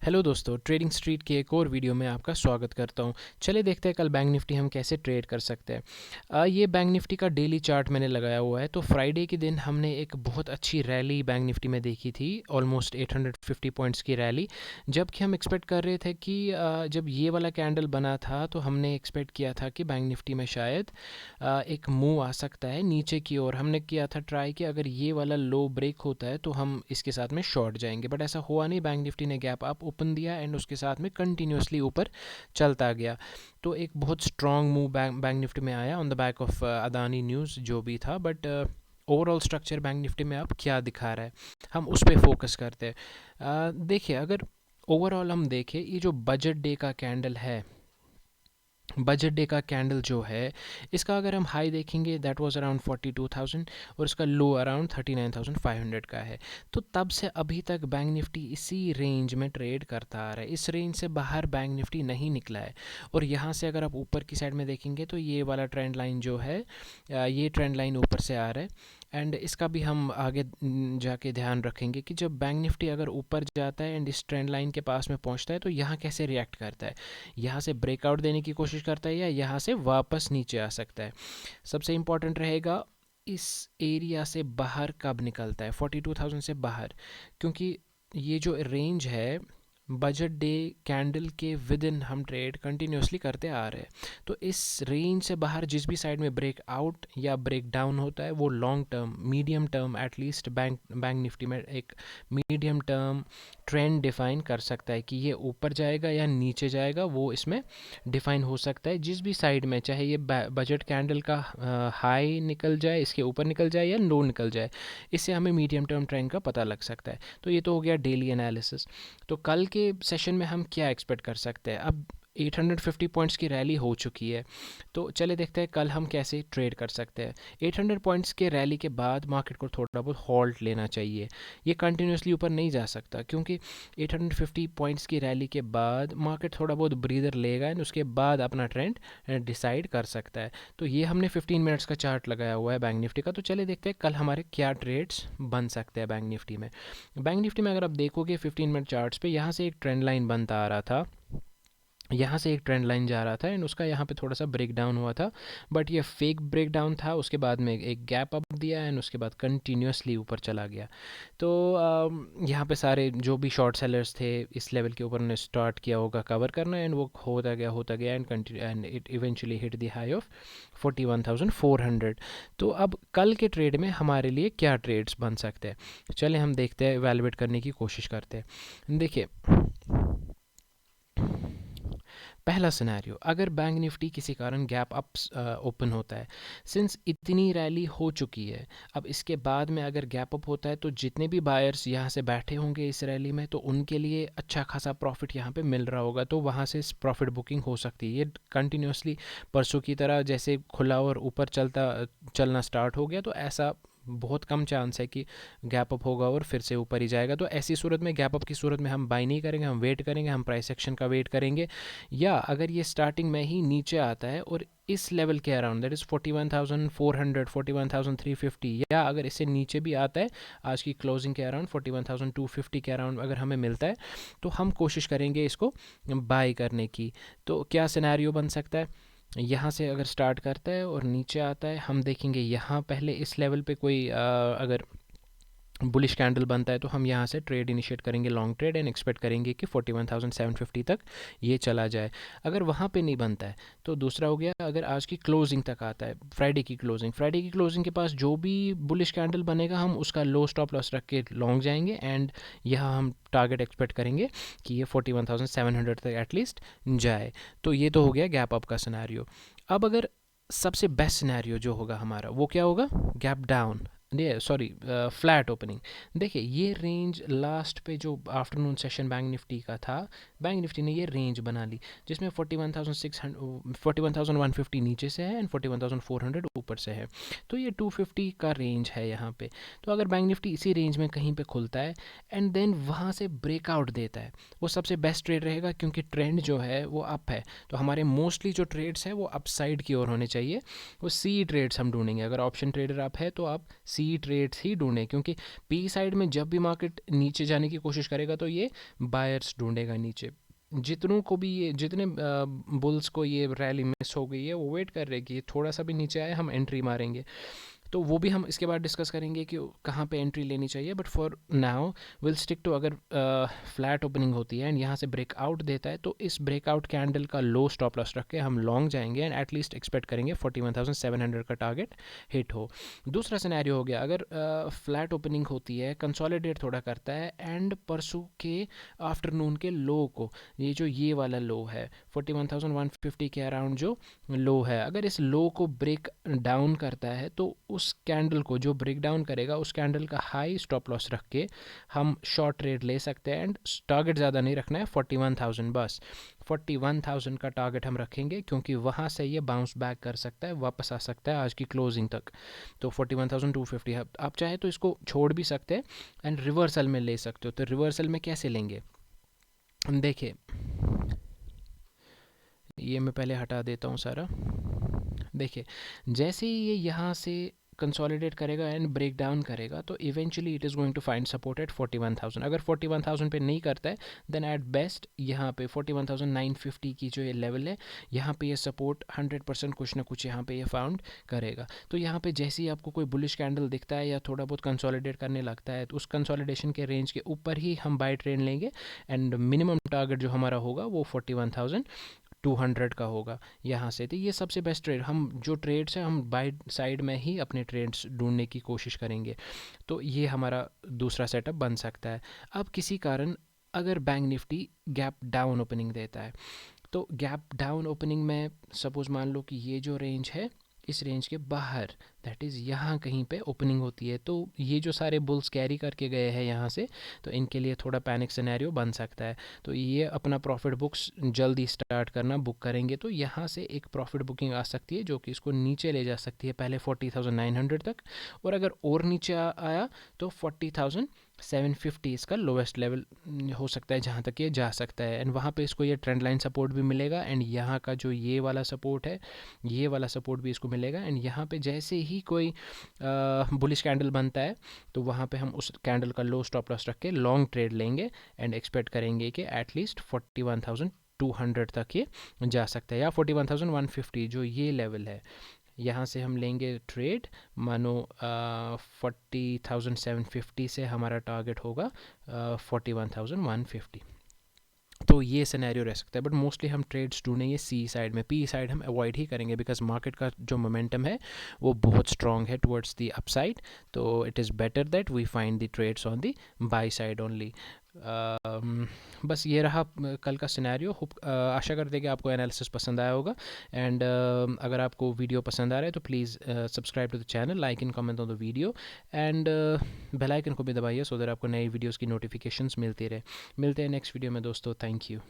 Hello दोस्तों, trading street के एक और वीडियो में आपका स्वागत करता हूं। चलिए देखते हैं कल बैंक निफ्टी हम कैसे ट्रेड कर सकते हैं। ये बैंक निफ्टी का डेली चार्ट मैंने लगाया हुआ है। तो फ्राइडे के दिन हमने एक बहुत अच्छी रैली बैंक निफ्टी में देखी थी, ऑलमोस्ट 850 पॉइंट्स की रैली। जबकि हम एक्सपेक्ट कर रहे थे कि जब ये वाला कैंडल बना था तो हमने एक्सपेक्ट किया था कि बैंक निफ्टी में शायद एक मूव आ सकता है नीचे की ओर। हमने किया था ट्राई कि अगर ये वाला लो ब्रेक होता है तो हम इसके साथ में शॉर्ट जाएंगे, बट ऐसा हुआ नहीं। बैंक निफ्टी ने गैप अप ओपन दिया एंड उसके साथ में कंटिन्यूसली ऊपर चलता गया। तो एक बहुत स्ट्रॉन्ग मूव बैंक निफ्टी में आया on the back of Adani news जो भी था। But overall structure bank Nifty में अब क्या दिखा रहा है, हम उस पर फोकस करते हैं। देखिए, अगर ओवरऑल हम देखें, ये जो बजट डे का कैंडल है, बजट डे का कैंडल जो है, इसका अगर हम हाई देखेंगे दैट वाज अराउंड 42,000 और इसका लो अराउंड 39,500 का है। तो तब से अभी तक बैंक निफ्टी इसी रेंज में ट्रेड करता आ रहा है। इस रेंज से बाहर बैंक निफ्टी नहीं निकला है। और यहाँ से अगर आप ऊपर की साइड में देखेंगे तो ये वाला ट्रेंड लाइन जो है, ये ट्रेंड लाइन ऊपर से आ रहा है। एंड इसका भी हम आगे जाके ध्यान रखेंगे कि जब बैंक निफ्टी अगर ऊपर जाता है एंड इस ट्रेंड लाइन के पास में पहुंचता है तो यहाँ कैसे रिएक्ट करता है। यहाँ से ब्रेकआउट देने की कोशिश करता है या यहाँ से वापस नीचे आ सकता है। सबसे इम्पॉर्टेंट रहेगा इस एरिया से बाहर कब निकलता है, 42,000 से बाहर। क्योंकि ये जो रेंज है, बजट डे कैंडल के विद इन हम ट्रेड कंटिन्यूसली करते आ रहे हैं। तो इस रेंज से बाहर जिस भी साइड में ब्रेक आउट या ब्रेक डाउन होता है वो long term, medium term at least bank Nifty में एक मीडियम टर्म ट्रेंड डिफाइन कर सकता है कि ये ऊपर जाएगा या नीचे जाएगा। वो इसमें डिफाइन हो सकता है जिस भी साइड में, चाहे ये बजट कैंडल का हाई निकल जाए, इसके ऊपर निकल जाए या लो निकल जाए, इससे हमें मीडियम टर्म ट्रेंड का पता लग सकता है। तो ये तो हो गया डेली एनालिसिस। तो कल के सेशन में हम क्या एक्सपेक्ट कर सकते हैं। अब 850 पॉइंट्स की रैली हो चुकी है, तो चले देखते हैं कल हम कैसे ट्रेड कर सकते हैं। 800 पॉइंट्स के रैली के बाद मार्केट को थोड़ा बहुत हॉल्ट लेना चाहिए। ये कंटिन्यूसली ऊपर नहीं जा सकता, क्योंकि 850 पॉइंट्स की रैली के बाद मार्केट थोड़ा बहुत ब्रीदर लेगा एंड उसके बाद अपना ट्रेंड डिसाइड कर सकता है। तो ये हमने 15 मिनट्स का चार्ट लगाया हुआ है बैंक निफ्टी का। तो चले देखते हैं कल हमारे क्या ट्रेड्स बन सकते हैं बैंक निफ्टी में। बैंक निफ्टी में अगर आप देखोगे 15 मिनट चार्ट्स पे, यहाँ से एक ट्रेंड लाइन बनता आ रहा था, यहाँ से एक ट्रेंड लाइन जा रहा था एंड उसका यहाँ पे थोड़ा सा ब्रेक डाउन हुआ था। बट ये फेक ब्रेक डाउन था। उसके बाद में एक गैप अप दिया एंड उसके बाद कंटिन्यूसली ऊपर चला गया। तो यहाँ पे सारे जो भी शॉर्ट सेलर्स थे इस लेवल के ऊपर ने स्टार्ट किया होगा कवर करना एंड वो होता गया and it eventually hit the high of 41,400। तो अब कल के ट्रेड में हमारे लिए क्या ट्रेड्स बन सकते हैं, चले हम देखते हैं, एवेलुएट करने की कोशिश करते हैं। देखिए, पहला सिनेरियो, अगर बैंक निफ्टी किसी कारण गैप अप ओपन होता है, सिंस इतनी रैली हो चुकी है, अब इसके बाद में अगर गैप अप होता है तो जितने भी बायर्स यहाँ से बैठे होंगे इस रैली में, तो उनके लिए अच्छा खासा प्रॉफिट यहाँ पे मिल रहा होगा। तो वहाँ से प्रॉफिट बुकिंग हो सकती है। ये कंटिन्यूसली परसों की तरह जैसे खुला और ऊपर चलना स्टार्ट हो गया, तो ऐसा बहुत कम चांस है कि गैप अप होगा और फिर से ऊपर ही जाएगा। तो ऐसी सूरत में, गैप अप की सूरत में हम बाई नहीं करेंगे, हम वेट करेंगे, हम प्राइस एक्शन का वेट करेंगे। या अगर ये स्टार्टिंग में ही नीचे आता है और इस लेवल के अराउंड, दैट इज़ 41,400, 41,350, या अगर इससे नीचे भी आता है, आज की क्लोजिंग के अराउंड 41,250 के अराउंड अगर हमें मिलता है, तो हम कोशिश करेंगे इसको बाई करने की। तो क्या सिनेरियो बन सकता है, यहाँ से अगर स्टार्ट करता है और नीचे आता है, हम देखेंगे यहाँ पहले इस लेवल पे कोई अगर बुलिश कैंडल बनता है तो हम यहाँ से ट्रेड इनिशिएट करेंगे, लॉन्ग ट्रेड, एंड एक्सपेक्ट करेंगे कि 41,750 तक ये चला जाए। अगर वहाँ पे नहीं बनता है तो दूसरा हो गया, अगर आज की क्लोजिंग तक आता है, फ्राइडे की क्लोजिंग के पास जो भी बुलिश कैंडल बनेगा हम उसका लो स्टॉप लॉस रख के लॉन्ग जाएंगे एंड यहाँ हम टारगेट एक्सपेक्ट करेंगे कि ये 41,700 तक एटलीस्ट जाए। तो ये तो हो गया गैप अप का सिनेरियो। अब अगर सबसे बेस्ट सिनेरियो जो होगा हमारा, वो क्या होगा, gap down, sorry flat opening. देखिए, ये रेंज लास्ट पे जो आफ्टरनून सेशन बैंक निफ्टी का था, बैंक निफ्टी ने ये रेंज बना ली जिसमें 41,150 नीचे से है एंड 41,400 ऊपर से है। तो ये 250 का रेंज है यहाँ पे। तो अगर बैंक निफ्टी इसी रेंज में कहीं पे खुलता है एंड देन वहाँ से ब्रेकआउट देता है, वो सबसे बेस्ट ट्रेड रहेगा, क्योंकि ट्रेंड जो है वो अप है। तो हमारे मोस्टली जो ट्रेड्स है वो अप साइड की ओर होने चाहिए। वो सी ट्रेड्स हम ढूंढेंगे। अगर ऑप्शन ट्रेडर आप है तो आप सी सी ट्रेड्स ही ढूंढें, क्योंकि पी साइड में जब भी मार्केट नीचे जाने की कोशिश करेगा तो ये बायर्स ढूंढेगा नीचे। जितनों को भी ये जितने बुल्स को ये रैली मिस हो गई है वो वेट कर रहे हैं कि थोड़ा सा भी नीचे आए हम एंट्री मारेंगे। तो वो भी हम इसके बाद डिस्कस करेंगे कि कहाँ पे एंट्री लेनी चाहिए। But for now will stick to, अगर फ्लैट ओपनिंग होती है एंड यहाँ से ब्रेकआउट देता है तो इस ब्रेकआउट कैंडल का लो स्टॉप लॉस रख के हम लॉन्ग जाएंगे एंड एटलीस्ट एक्सपेक्ट करेंगे 41,700 का टारगेट हिट हो। दूसरा सिनेरियो हो गया, अगर फ्लैट ओपनिंग होती है, कंसोलिडेट थोड़ा करता है एंड परसों के आफ्टरनून के लो को, ये वाला लो है 41,150 के अराउंड जो लो है, अगर इस लो को ब्रेक डाउन करता है तो उस कैंडल को जो ब्रेक डाउन करेगा उस कैंडल का हाई स्टॉप लॉस रख के हम शॉर्ट ट्रेड ले सकते हैं एंड टारगेट ज़्यादा नहीं रखना है, 41,000 बस। 41,000 का टारगेट हम रखेंगे क्योंकि वहाँ से ये बाउंस बैक कर सकता है, वापस आ सकता है आज की क्लोजिंग तक। तो 41,250 आप चाहे तो इसको छोड़ भी सकते हैं एंड रिवर्सल में ले सकते हो। तो रिवर्सल में कैसे लेंगे देखिए, ये मैं पहले हटा देता हूँ सारा। देखिए, जैसे ही ये यहाँ से कंसोलिडेट करेगा एंड ब्रेक डाउन करेगा तो eventually it is going to find support at 41,000। अगर 41,000 पे नहीं करता है देन एट बेस्ट यहाँ पे 41,950 की जो ये लेवल है यहाँ पे ये सपोर्ट 100% कुछ ना कुछ यहाँ पे ये फाउंड करेगा। तो यहाँ पे जैसे ही आपको कोई बुलिश कैंडल दिखता है या थोड़ा बहुत कंसोलिडेट करने लगता है तो उस कंसोलिडेशन के रेंज के ऊपर ही हम बाय ट्रेड लेंगे एंड मिनिमम टारगेट जो हमारा होगा वो 41,200 का होगा यहाँ से। तो ये सबसे बेस्ट ट्रेड, हम जो ट्रेड्स हैं हम बाय साइड में ही अपने ट्रेड्स ढूंढने की कोशिश करेंगे। तो ये हमारा दूसरा सेटअप बन सकता है। अब किसी कारण अगर bank Nifty gap down opening देता है तो गैप डाउन ओपनिंग में सपोज मान लो कि ये जो रेंज है इस रेंज के बाहर, दैट इज़ यहाँ कहीं पे ओपनिंग होती है, तो ये जो सारे बुल्स कैरी करके गए हैं यहाँ से, तो इनके लिए थोड़ा पैनिक सिनेरियो बन सकता है। तो ये अपना प्रॉफिट बुक्स जल्दी स्टार्ट करना, बुक करेंगे तो यहाँ से एक प्रॉफिट बुकिंग आ सकती है जो कि इसको नीचे ले जा सकती है पहले 40,900 तक, और अगर और नीचे आया तो 40,750 इसका लोवेस्ट लेवल हो सकता है जहाँ तक ये जा सकता है। एंड वहाँ पे इसको ये ट्रेंड लाइन सपोर्ट भी मिलेगा एंड यहाँ का जो ये वाला सपोर्ट है ये वाला सपोर्ट भी इसको मिलेगा। एंड यहाँ पे जैसे ही कोई बुलिश कैंडल बनता है तो वहाँ पे हम उस कैंडल का लो स्टॉप लॉस रख के लॉन्ग ट्रेड लेंगे एंड एक्सपेक्ट करेंगे कि एटलीस्ट 41,200 तक ये जा सकता है या 41,150 जो ये लेवल है यहाँ से हम लेंगे ट्रेड। मानो 40,750 से हमारा टारगेट होगा 41,150। तो ये सिनेरियो रह सकता है, बट मोस्टली हम ट्रेड्स ढूंढेंगे सी साइड में, पी साइड हम अवॉइड ही करेंगे बिकॉज मार्केट का जो मोमेंटम है वो बहुत स्ट्रॉन्ग है टुवर्ड्स द अपसाइड। तो it is better that we find the trades on the buy side only. बस ये रहा कल का सिनेरियो। आशा करते हैं कि आपको एनालिसिस पसंद आया होगा एंड अगर आपको वीडियो पसंद आ रहा है तो please subscribe to the channel, like and comment on the video and bell icon को भी दबाइए सो दैट आपको नई वीडियोस की नोटिफिकेशंस मिलती रहे। मिलते हैं नेक्स्ट वीडियो में दोस्तों, थैंक यू।